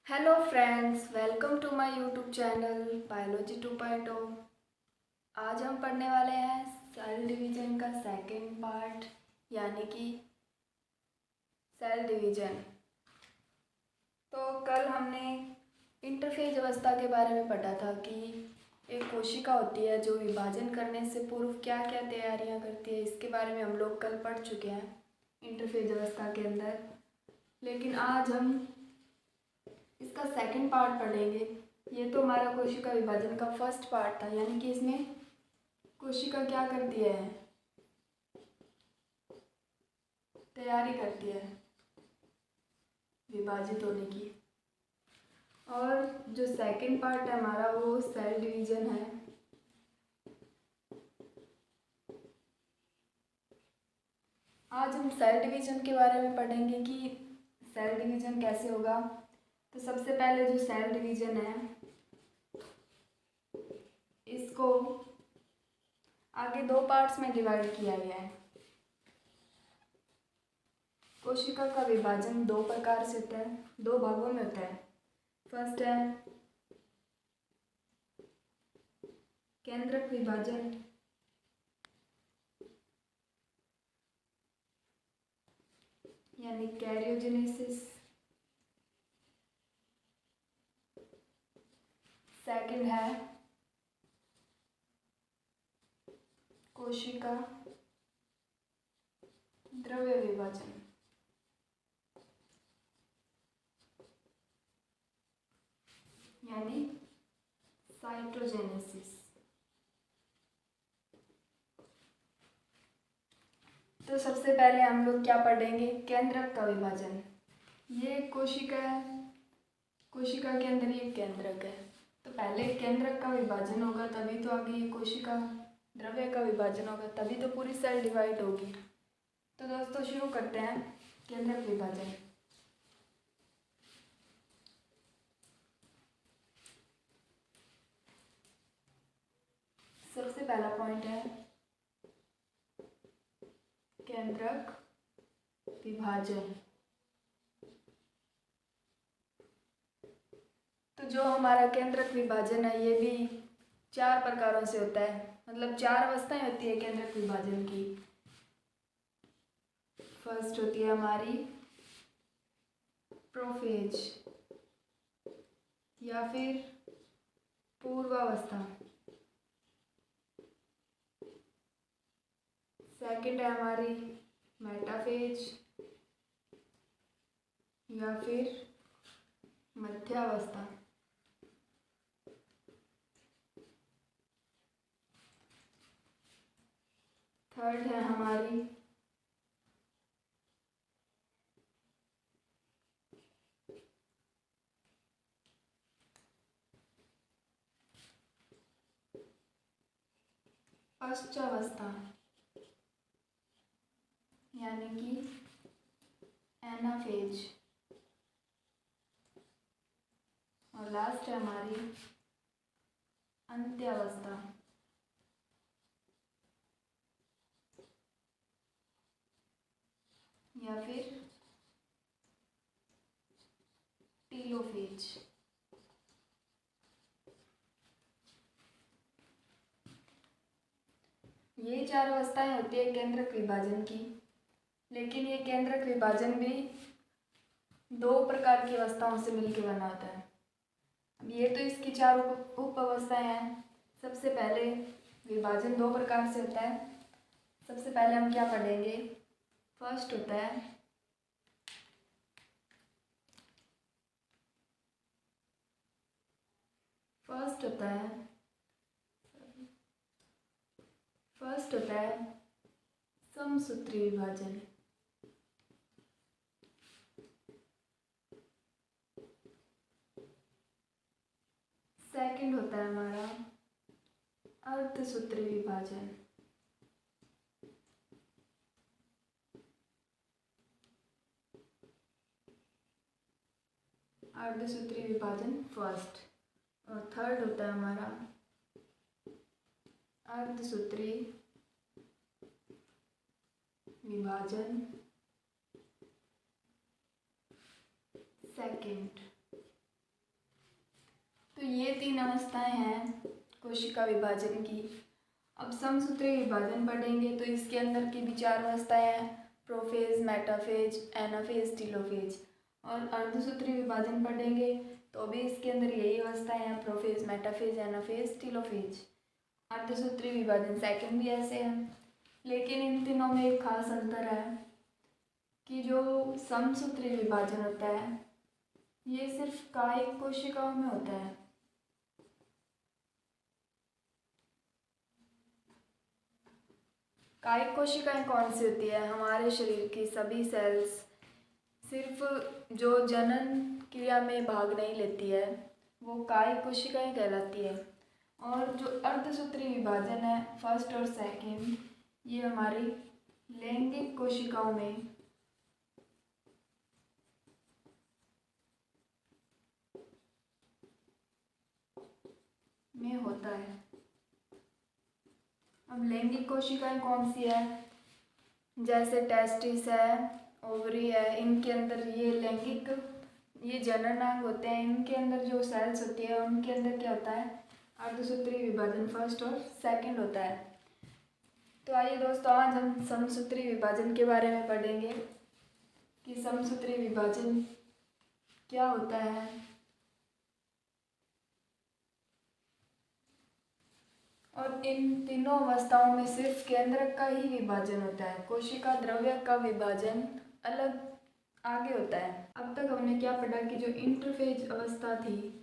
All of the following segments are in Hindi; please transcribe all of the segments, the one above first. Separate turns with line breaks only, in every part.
Hello friends, welcome to my YouTube channel biology 2.0। आज हम पढ़ने वाले हैं सेल डिवीजन का सेकंड पार्ट, यानी कि सेल डिवीजन। तो कल हमने इंटरफेज अवस्था के बारे में पढ़ा था कि एक कोशिका होती है जो विभाजन करने से पूर्व क्या क्या तैयारियां करती है। इसके बारे में हम लोग कल पढ़ चुके हैं इंटरफेज अवस्था के अंदर। लेकिन आज हम इसका सेकंड पार्ट पढ़ेंगे। ये तो हमारा कोशिका विभाजन का फर्स्ट पार्ट था, यानी कि इसमें कोशिका क्या करती है, तैयारी करती है विभाजित होने की। और जो सेकंड पार्ट है हमारा वो सेल डिवीजन है। आज हम सेल डिवीजन के बारे में पढ़ेंगे कि सेल डिवीजन कैसे होगा। तो सबसे पहले जो सेल डिवीजन है इसको आगे दो पार्ट्स में डिवाइड किया गया है। कोशिका का विभाजन दो प्रकार से होता है, दो भागों में होता है। फर्स्ट है केंद्रक विभाजन, यानी कैरियोजेनेसिस। सेकंड है कोशिका द्रव्य विभाजन, यानी साइटोजेनेसिस। तो सबसे पहले हम लोग क्या पढ़ेंगे, केंद्रक का विभाजन। ये कोशिका है, कोशिका के अंदर ये केंद्रक है। तो पहले केंद्रक का विभाजन होगा तभी तो आगे ये कोशिका द्रव्य का विभाजन होगा, तभी तो पूरी सेल डिवाइड होगी। तो दोस्तों शुरू करते हैं केंद्रक विभाजन। सबसे पहला पॉइंट है केंद्रक विभाजन। तो जो हमारा केंद्रक विभाजन है ये भी चार प्रकारों से होता है, मतलब चार अवस्थाएं होती है केंद्रक विभाजन की। फर्स्ट होती है हमारी प्रोफेज या फिर पूर्वावस्था। सेकंड है हमारी मेटाफेज या फिर मध्यावस्था। थर्ड है हमारी पश्चावस्था, यानी कि एनाफेज। और लास्ट है हमारी अंत्यावस्था, या फिर टीलोफेज। ये चार अवस्थाएं होती है केंद्रक विभाजन की। लेकिन ये केंद्रक विभाजन भी दो प्रकार की अवस्थाओं से मिलकर बना होता है। अब ये तो इसकी चार उप अवस्थाएं हैं। सबसे पहले विभाजन दो प्रकार से होता है। सबसे पहले हम क्या पढ़ेंगे, फर्स्ट होता है फर्स्ट होता है फर्स्ट होता है समसूत्री विभाजन। सेकंड होता है हमारा अर्धसूत्री विभाजन। अर्धसूत्री विभाजन फर्स्ट। और थर्ड होता है हमारा अर्धसूत्री विभाजन सेकंड। ये 3 अवस्थाएं हैं कोशिका विभाजन की। अब समसूत्री विभाजन पढ़ेंगे तो इसके अंदर की भी 4 अवस्थाएं हैं, प्रोफेज, मेटाफेज, एनाफेज, टीलोफेज। और अर्धसूत्री विभाजन पढ़ेंगे तो भी इसके अंदर यही अवस्थाएं हैं, प्रोफेज, मेटाफेज, एनाफेज, टीलोफेज। अर्धसूत्री विभाजन सेकंड भी ऐसे है, लेकिन इन तीनों में एक खास अंतर है कि जो समसूत्री विभाजन होता है ये सिर्फ कायिक कोशिकाओं में होता है। कायिक कोशिकाएं कौन सी होती है? हमारे शरीर की सभी सेल्स, सिर्फ जो जनन क्रिया में भाग नहीं लेती है वो कायिक कोशिकाएं कहलाती है। और जो अर्धसूत्री विभाजन है फर्स्ट और सेकंड, ये हमारी लैंगिक कोशिकाओं में होता है। अब लैंगिक कोशिकाएं कौन सी है? जैसे टेस्टिस है, ओवरी है, इनके अंदर ये लैंगिक, ये जननांग होते हैं, इनके अंदर जो सेल्स होती है उनके अंदर क्या होता है? अर्धसूत्री विभाजन फर्स्ट और सेकंड होता है। तो आइए दोस्तों, आज हम समसूत्री विभाजन के बारे में पढ़ेंगे कि समसूत्री विभाजन क्या होता है। और इन तीनों अवस्थाओं में सिर्फ केंद्रक का ही विभाजन होता है, कोशिका द्रव्य का विभाजन अलग आगे होता है। अब तक हमने क्या पढ़ा कि जो इंटरफेज अवस्था थी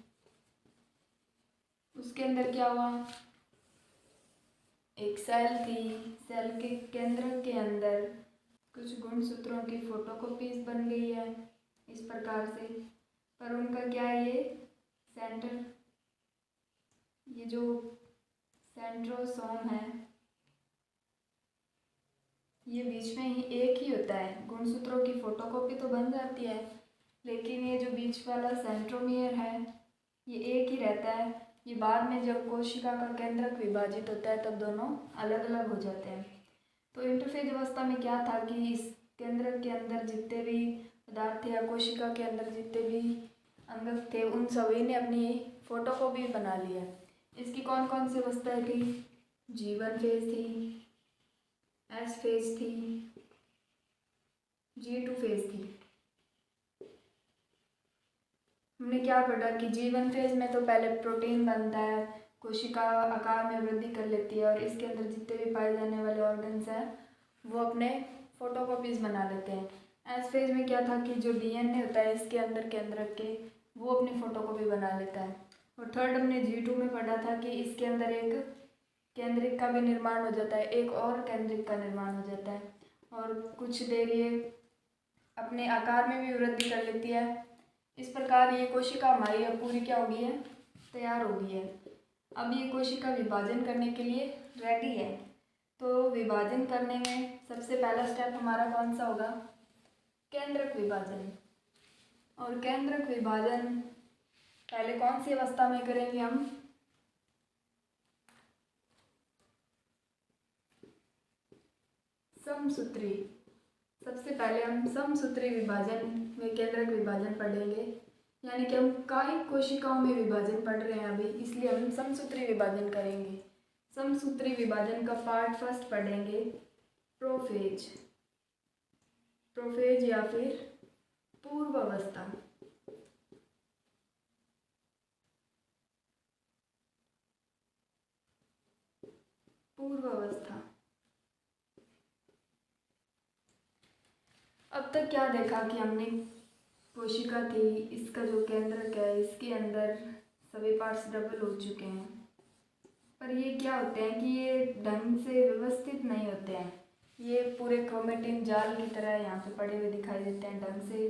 उसके अंदर क्या हुआ, एक सेल थी, सेल के केंद्र के अंदर कुछ गुणसूत्रों की फोटोकॉपीज बन गई है इस प्रकार से, पर उनका क्या है, ये सेंटर, ये जो सेंट्रोसोम है ये बीच में ही एक ही होता है। गुणसूत्रों की फोटोकॉपी तो बन जाती है लेकिन ये जो बीच वाला सेंट्रोमियर है ये एक ही रहता है। ये बाद में जब कोशिका का केंद्रक विभाजित होता है तब दोनों अलग अलग हो जाते हैं। तो इंटरफेज अवस्था में क्या था कि इस केंद्रक के अंदर जितने भी पदार्थ थे या कोशिका के अंदर जितने भी अंग थे उन सभी ने अपनी फोटोकॉपी बना ली है। इसकी कौन कौन सी अवस्थाएं थी? G1 फेज थी, S फेज थी, G2 फेज थी। हमने क्या पढ़ा कि G1 फेज में तो पहले प्रोटीन बनता है, कोशिका आकार में वृद्धि कर लेती है और इसके अंदर जितने भी पाए जाने वाले ऑर्गन्स हैं वो अपने फोटोकॉपीज बना लेते हैं। एस फेज में क्या था कि जो DNA होता है इसके अंदर केंद्रक के, वो अपनी फोटोकॉपी बना लेता है। और थर्ड हमने G2 में पढ़ा था कि इसके अंदर एक केंद्रिक का भी निर्माण हो जाता है, एक और केंद्रिक का निर्माण हो जाता है और कुछ देर ये अपने आकार में भी वृद्धि कर लेती है। इस प्रकार ये कोशिका हमारी अब पूरी क्या हो गई है? तैयार हो गई है। अब ये कोशिका विभाजन करने के लिए रेडी है। तो विभाजन करने में सबसे पहला स्टेप हमारा कौन सा होगा? केंद्रक विभाजन। और केंद्रक विभाजन पहले कौन सी अवस्था में करेंगे हम? समसूत्री। सबसे पहले हम समसूत्री विभाजन में केंद्रक विभाजन पढ़ेंगे, यानी कि हम कायिक कोशिकाओं में विभाजन पढ़ रहे हैं अभी, इसलिए हम समसूत्री विभाजन करेंगे। समसूत्री विभाजन का पार्ट फर्स्ट पढ़ेंगे, प्रोफेज। प्रोफेज या फिर पूर्व अवस्था। पूर्व अवस्था। अब तक क्या देखा कि हमने कोशिका थी, इसका जो केंद्रक है इसके अंदर सभी पार्ट्स डबल हो चुके हैं, पर ये क्या होते हैं कि ये ढंग से व्यवस्थित नहीं होते हैं। ये पूरे क्रोमेटिन जाल की तरह यहाँ पे पड़े हुए दिखाई देते हैं, ढंग से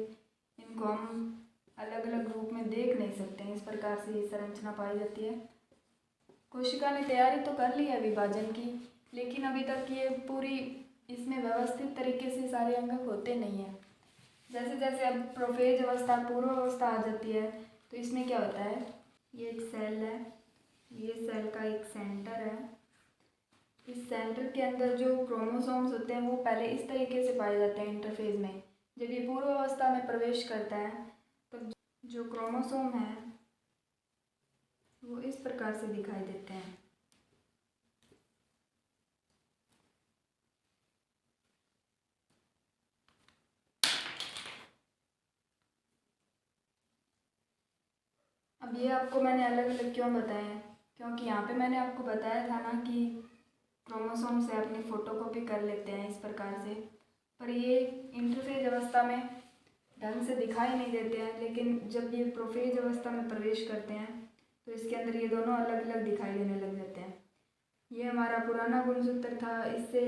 इनको हम अलग अलग रूप में देख नहीं सकते हैं। इस प्रकार से ये संरचना पाई जाती है। कोशिका ने तैयारी तो कर ली है विभाजन की, लेकिन अभी तक ये पूरी इसमें व्यवस्थित तरीके से सारे अंग होते नहीं हैं। जैसे जैसे अब प्रोफेज अवस्था, पूर्व अवस्था आ जाती है तो इसमें क्या होता है, ये एक सेल है, ये सेल का एक सेंटर है। इस सेंटर के अंदर जो क्रोमोसोम्स होते हैं वो पहले इस तरीके से पाए जाते हैं इंटरफेज में। जब ये पूर्व अवस्था में प्रवेश करता है तो जो क्रोमोसोम है वो इस प्रकार से दिखाई देते हैं। अब ये आपको मैंने अलग अलग क्यों बताए हैं, क्योंकि यहाँ पे मैंने आपको बताया था ना कि क्रोमोसोम से अपनी फ़ोटोकॉपी कर लेते हैं इस प्रकार से, पर ये इंटरफेज अवस्था में ढंग से दिखाई नहीं देते हैं। लेकिन जब ये प्रोफेज अवस्था में प्रवेश करते हैं तो इसके अंदर ये दोनों अलग अलग दिखाई देने लग जाते हैं। ये हमारा पुराना गुणसूत्र था, इससे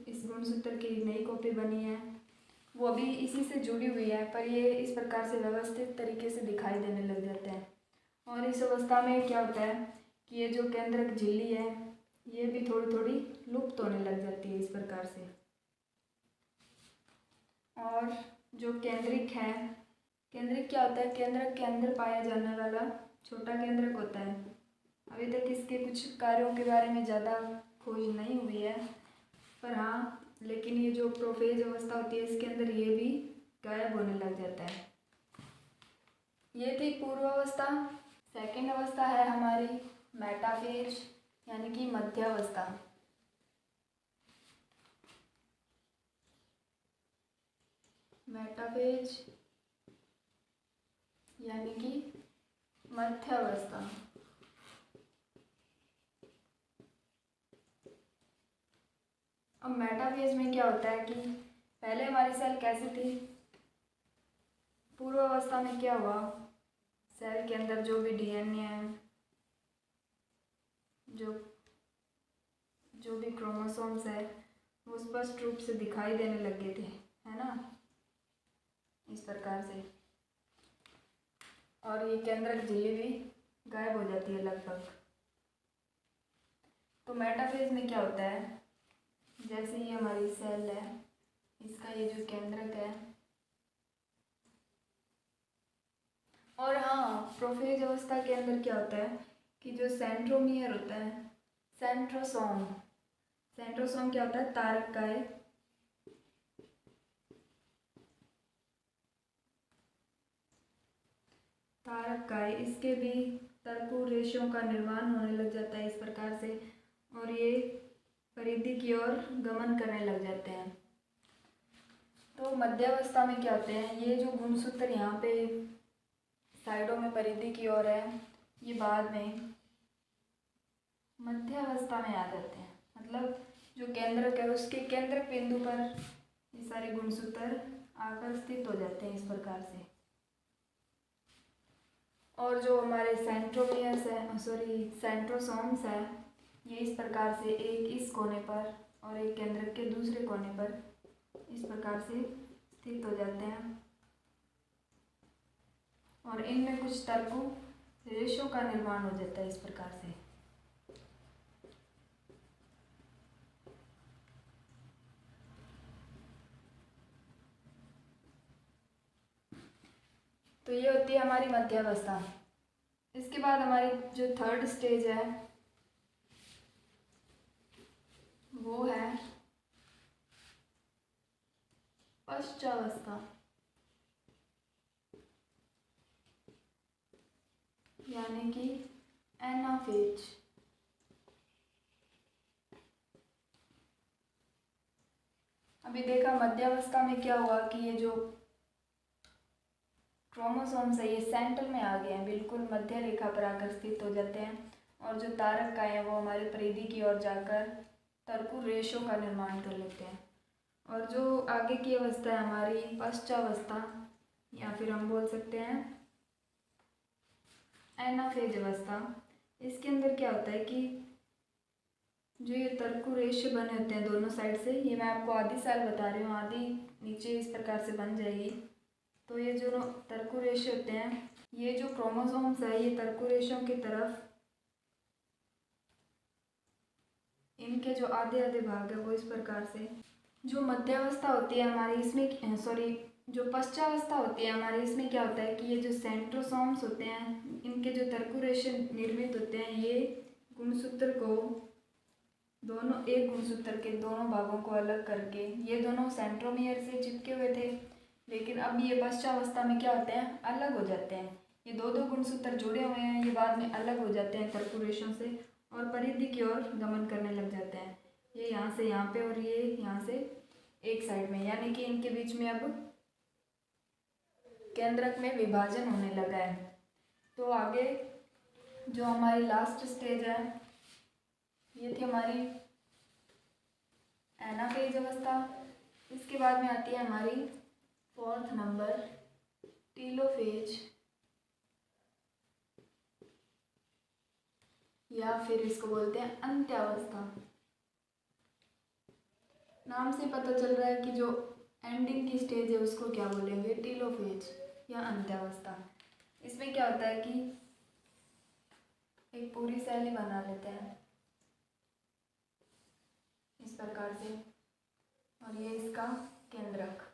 इस गुणसूत्र की नई कॉपी बनी है, वो अभी इसी से जुड़ी हुई है, पर ये इस प्रकार से व्यवस्थित तरीके से दिखाई देने लग जाते हैं। और इस अवस्था में क्या होता है कि ये जो केंद्रक झिल्ली है ये भी थोड़ी थोड़ी लुप्त होने लग जाती है इस प्रकार से। और जो केंद्रिक है, केंद्रिक क्या होता है, केंद्रक के अंदर पाया जाने वाला छोटा केंद्रक होता है। अभी तक इसके कुछ कार्यों के बारे में ज़्यादा खोज नहीं हुई है, पर हाँ, लेकिन ये जो प्रोफेज अवस्था होती है इसके अंदर ये भी गायब होने लग जाता है। ये थी पूर्व अवस्था। सेकेंड अवस्था है हमारी मेटाफेज यानी कि मध्यावस्था। मेटाफेज यानी कि मध्यावस्था। अब मेटाफेज में क्या होता है कि पहले हमारी सेल कैसी थी, पूर्व अवस्था में क्या हुआ, सेल के अंदर जो भी डीएनए है, जो भी क्रोमोसोम्स है वो स्पष्ट रूप से दिखाई देने लगे थे, है ना, इस प्रकार से। और ये केंद्रक झिल्ली भी गायब हो जाती है लगभग। तो मेटाफेज में क्या होता है, जैसे ये हमारी सेल है, इसका ये जो केंद्रक है, और हाँ, प्रोफेज अवस्था के अंदर क्या होता है कि जो सेंट्रोमियर होता है, सेंट्रोसोम, सेंट्रोसोम क्या होता है, तारककाय, तारककाय, इसके भी तरकु रेशों का निर्माण होने लग जाता है इस प्रकार से, और ये परिधि की ओर गमन करने लग जाते हैं। तो मध्यावस्था में क्या होते हैं, ये जो गुणसूत्र यहाँ पे साइडों में परिधि की ओर है, ये बाद में मध्यावस्था में आ जाते हैं। मतलब जो केंद्रक है उसके केंद्रक बिंदु पर ये सारे गुणसूत्र आकर स्थित हो जाते हैं इस प्रकार से। और जो हमारे सेंट्रोमियर्स है, सेंट्रोसोम्स है, ये इस प्रकार से एक इस कोने पर और एक केंद्रक के दूसरे कोने पर इस प्रकार से स्थित हो जाते हैं, और इनमें कुछ तरकु रेशों का निर्माण हो जाता है इस प्रकार से। तो ये होती है हमारी मध्यावस्था। इसके बाद हमारी जो थर्ड स्टेज है वो है पश्चावस्था यानी कि एनाफेज। अभी देखा मध्यावस्था में क्या हुआ कि ये जो क्रोमोसोम्स है ये सेंटर में आ गए हैं, बिल्कुल मध्य रेखा पर आकर स्थित हो जाते हैं, और जो तारककाय है वो हमारी परिधि की ओर जाकर तरकु रेशों का निर्माण कर लेते हैं। और जो आगे की अवस्था है हमारी पश्चावस्था, या फिर हम बोल सकते हैं एनाफेज अवस्था, इसके अंदर क्या होता है कि जो ये तरकु रेशे बने होते हैं दोनों साइड से, ये मैं आपको आधी साल बता रही हूँ, आधी नीचे इस प्रकार से बन जाएगी। तो ये जो तरकु रेशे होते हैं, ये जो क्रोमोसोम्स है ये तरकु रेशों की तरफ इनके जो आधे आधे भाग है वो इस प्रकार से। जो मध्यावस्था होती है हमारी इसमें जो पश्चावस्था होती है हमारी, इसमें क्या होता है कि ये जो सेंट्रोसोम्स होते हैं इनके जो तरकु रेशे निर्मित होते हैं, ये गुणसूत्र को दोनों, एक गुणसूत्र के दोनों भागों को अलग करके, ये दोनों सेंट्रोमियर से चिपके हुए थे, लेकिन अब ये पश्चावस्था में क्या होते हैं, अलग हो जाते हैं। ये दो दो गुणसूत्र जुड़े हुए हैं, ये बाद में अलग हो जाते हैं तर्कु से और परिधि की ओर गमन करने लग जाते हैं। ये यहाँ से यहाँ पे और ये यहाँ से एक साइड में, यानी कि इनके बीच में अब केंद्रक में विभाजन होने लगा है। तो आगे जो हमारी लास्ट स्टेज है, ये थी हमारी एनाफेज अवस्था। इसके बाद में आती है हमारी 4th नंबर टीलोफेज, या फिर इसको बोलते हैं अंत्यावस्था। नाम से पता चल रहा है कि जो एंडिंग की स्टेज है उसको क्या बोलेंगे, टीलोफेज या अंत्यावस्था। इसमें क्या होता है कि एक पूरी शैली बना लेते हैं इस प्रकार से, और ये इसका केंद्रक।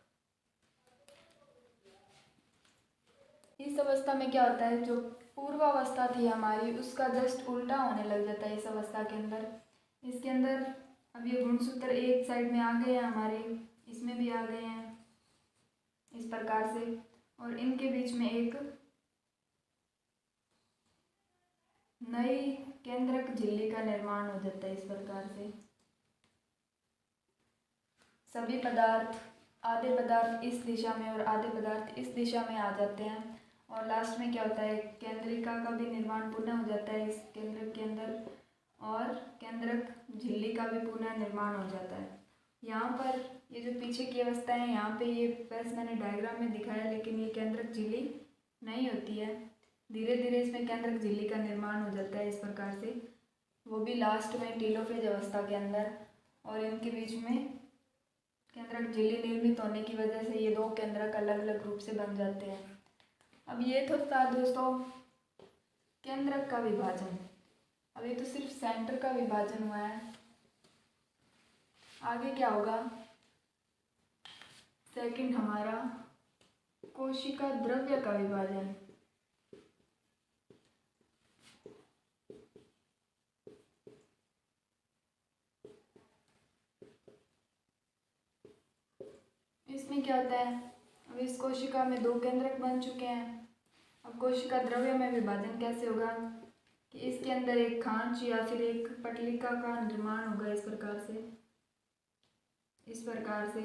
इस अवस्था में क्या होता है, जो पूर्वावस्था थी हमारी उसका जस्ट उल्टा होने लग जाता है इस अवस्था के अंदर। इसके अंदर अब ये गुणसूत्र एक साइड में आ गए हैं हमारे, इसमें भी आ गए हैं इस प्रकार से, और इनके बीच में एक नई केंद्रक झिल्ली का निर्माण हो जाता है इस प्रकार से। सभी पदार्थ, आधे पदार्थ इस दिशा में और आधे पदार्थ इस दिशा में आ जाते हैं, और लास्ट में क्या होता है, केंद्रिका का भी निर्माण पुनः हो जाता है इस केंद्रक के अंदर, और केंद्रक झिल्ली का भी पुनः निर्माण हो जाता है। यहाँ पर ये जो पीछे की अवस्था है, यहाँ पे ये बस मैंने डायग्राम में दिखाया, लेकिन ये केंद्रक झिल्ली नहीं होती है। धीरे धीरे इसमें केंद्रक झिल्ली का निर्माण हो जाता है इस प्रकार से, वो भी लास्ट में टीलोफेज अवस्था के अंदर, और इनके बीच में केंद्रक झिल्ली निर्मित होने की वजह से ये दो केंद्रक अलग अलग रूप से बन जाते हैं। अब ये तो था दोस्तों केंद्रक का विभाजन। अब ये तो सिर्फ सेंटर का विभाजन हुआ है, आगे क्या होगा, सेकंड हमारा कोशिका द्रव्य का विभाजन। इसमें क्या होता है, अब इस कोशिका में दो केंद्रक बन चुके हैं। अब कोशिका द्रव्य में विभाजन कैसे होगा कि इसके अंदर एक खांच या फिर एक पटलिका का निर्माण होगा इस प्रकार से,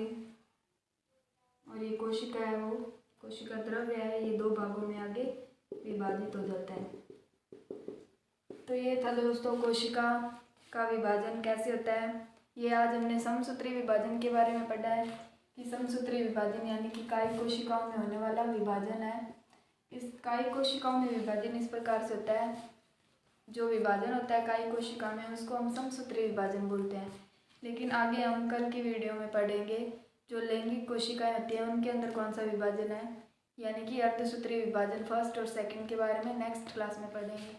और ये कोशिका है, वो कोशिका द्रव्य है, ये दो भागों में आगे विभाजित हो जाता है। तो ये था दोस्तों कोशिका का विभाजन कैसे होता है। ये आज हमने समसूत्री विभाजन के बारे में पढ़ा है कि समसूत्री विभाजन यानी कि कायिक कोशिकाओं में होने वाला विभाजन है। इस कायिक कोशिकाओं में विभाजन इस प्रकार से होता है, जो विभाजन होता है कायिक कोशिका में उसको हम समसूत्री विभाजन बोलते हैं। लेकिन आगे हम कल की वीडियो में पढ़ेंगे जो लैंगिक कोशिकाएं होती हैं उनके अंदर कौन सा विभाजन है, यानी कि अर्धसूत्री विभाजन फर्स्ट और सेकंड के बारे में नेक्स्ट क्लास में पढ़ेंगे।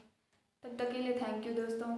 तब तक के लिए थैंक यू दोस्तों।